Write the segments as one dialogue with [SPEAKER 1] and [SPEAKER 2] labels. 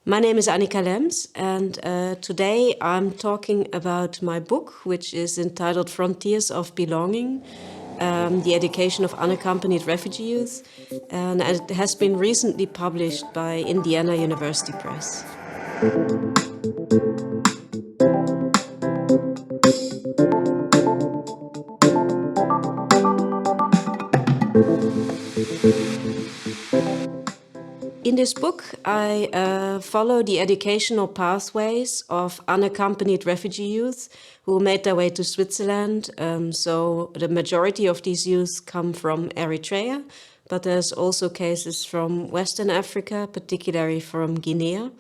[SPEAKER 1] My name is Annika Lems, and today I'm talking about my book, which is entitled Frontiers of Belonging, the Education of Unaccompanied Refugee Youth, and it has been recently published by Indiana University Press. In this book, I follow the educational pathways of unaccompanied refugee youth who made their way to Switzerland. So the majority of these youth come from Eritrea, but there's also cases from Western Africa, particularly from Guinea.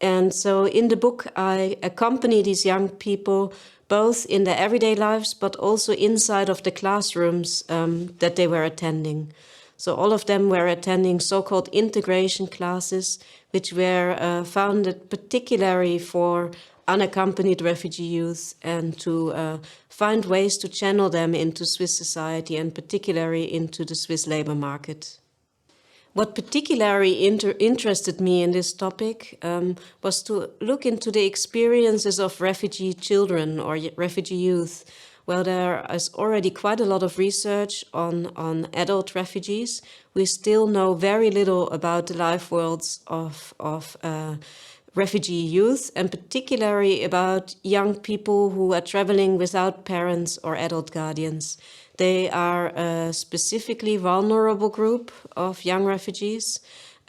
[SPEAKER 1] And so in the book, I accompany these young people both in their everyday lives, but also inside of the classrooms that they were attending. So all of them were attending so-called integration classes, which were founded particularly for unaccompanied refugee youth and to find ways to channel them into Swiss society and particularly into the Swiss labor market. What particularly interested me in this topic was to look into the experiences of refugee children or refugee youth. Well, there is already quite a lot of research on adult refugees. We still know very little about the life worlds of refugee youth, and particularly about young people who are traveling without parents or adult guardians. They are a specifically vulnerable group of young refugees,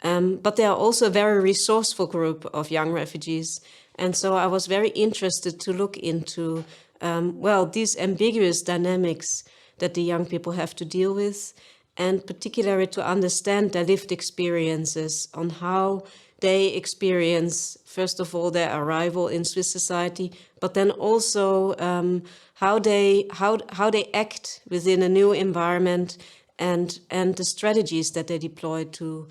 [SPEAKER 1] but they are also a very resourceful group of young refugees. And so I was very interested to look into, these ambiguous dynamics that the young people have to deal with, and particularly to understand their lived experiences on how they experience, first of all, their arrival in Swiss society, but then also how they act within a new environment and the strategies that they deploy to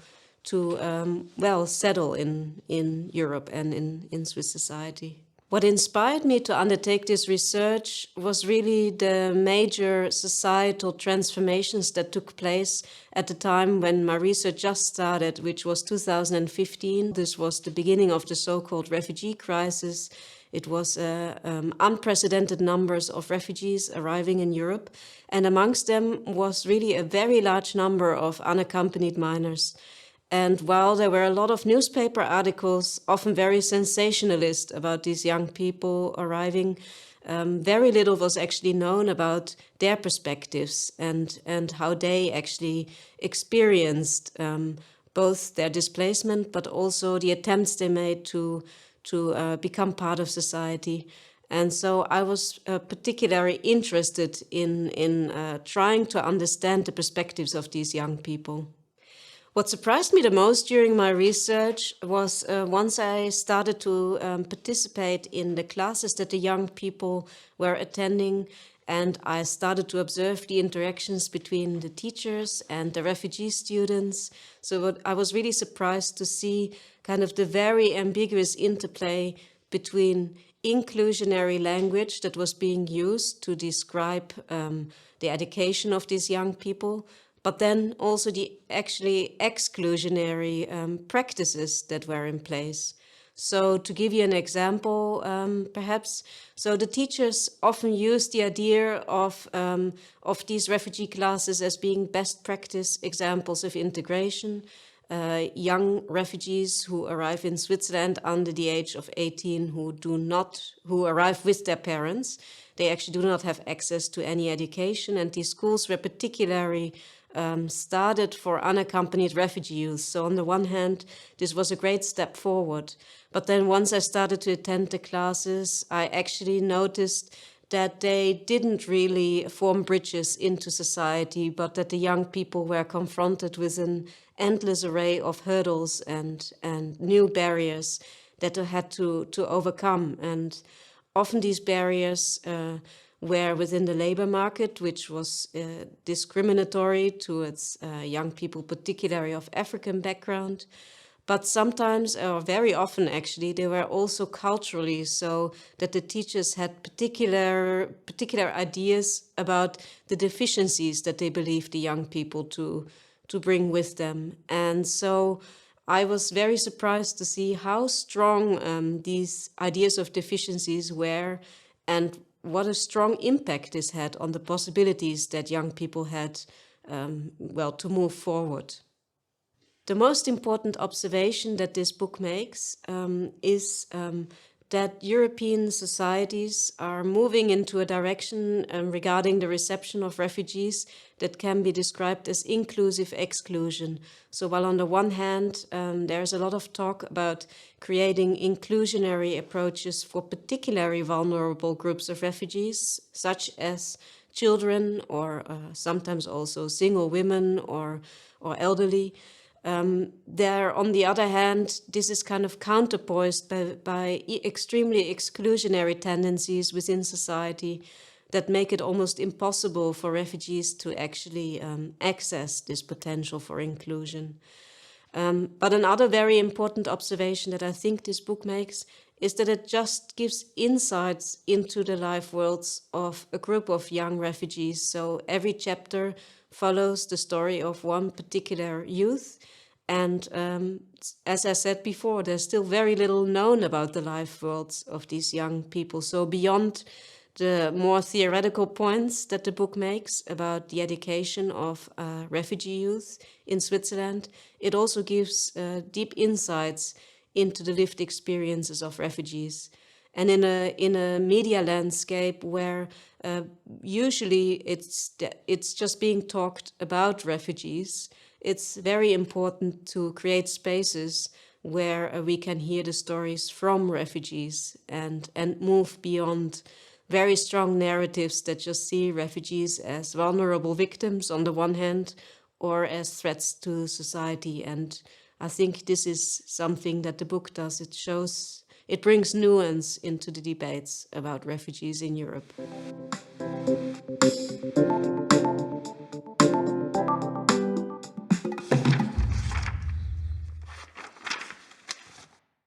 [SPEAKER 1] settle in Europe and in Swiss society. What inspired me to undertake this research was really the major societal transformations that took place at the time when my research just started, which was 2015. This was the beginning of the so-called refugee crisis. It was unprecedented numbers of refugees arriving in Europe, and amongst them was really a very large number of unaccompanied minors. And while there were a lot of newspaper articles, often very sensationalist, about these young people arriving, very little was actually known about their perspectives and how they actually experienced both their displacement, but also the attempts they made to become part of society. And so I was particularly interested in trying to understand the perspectives of these young people. What surprised me the most during my research was once I started to participate in the classes that the young people were attending, and I started to observe the interactions between the teachers and the refugee students. So I was really surprised to see kind of the very ambiguous interplay between inclusionary language that was being used to describe the education of these young people, but then also the actually exclusionary practices that were in place. So to give you an example, perhaps, so the teachers often use the idea of these refugee classes as being best practice examples of integration. Young refugees who arrive in Switzerland under the age of 18 who arrive with their parents, they actually do not have access to any education, and these schools were particularly started for unaccompanied refugee youth. So on the one hand, this was a great step forward. But then once I started to attend the classes, I actually noticed that they didn't really form bridges into society, but that the young people were confronted with an endless array of hurdles and new barriers that they had to overcome. And often these barriers were within the labor market, which was discriminatory towards young people, particularly of African background. But sometimes, or very often actually, they were also culturally, so that the teachers had particular ideas about the deficiencies that they believed the young people to bring with them. And so I was very surprised to see how strong these ideas of deficiencies were, and what a strong impact this had on the possibilities that young people had, to move forward. The most important observation that this book makes is that European societies are moving into a direction regarding the reception of refugees that can be described as inclusive exclusion. So while on the one hand, there's a lot of talk about creating inclusionary approaches for particularly vulnerable groups of refugees, such as children or sometimes also single women or elderly, there, on the other hand, this is kind of counterpoised by extremely exclusionary tendencies within society that make it almost impossible for refugees to actually access this potential for inclusion. But another very important observation that I think this book makes is that it just gives insights into the life worlds of a group of young refugees. So every chapter follows the story of one particular youth. And as I said before, there's still very little known about the life worlds of these young people. So beyond the more theoretical points that the book makes about the education of refugee youth in Switzerland, it also gives deep insights into the lived experiences of refugees. And in a media landscape where usually it's just being talked about refugees, it's very important to create spaces where we can hear the stories from refugees and move beyond very strong narratives that just see refugees as vulnerable victims on the one hand, or as threats to society. And I think this is something that the book does. It brings nuance into the debates about refugees in Europe.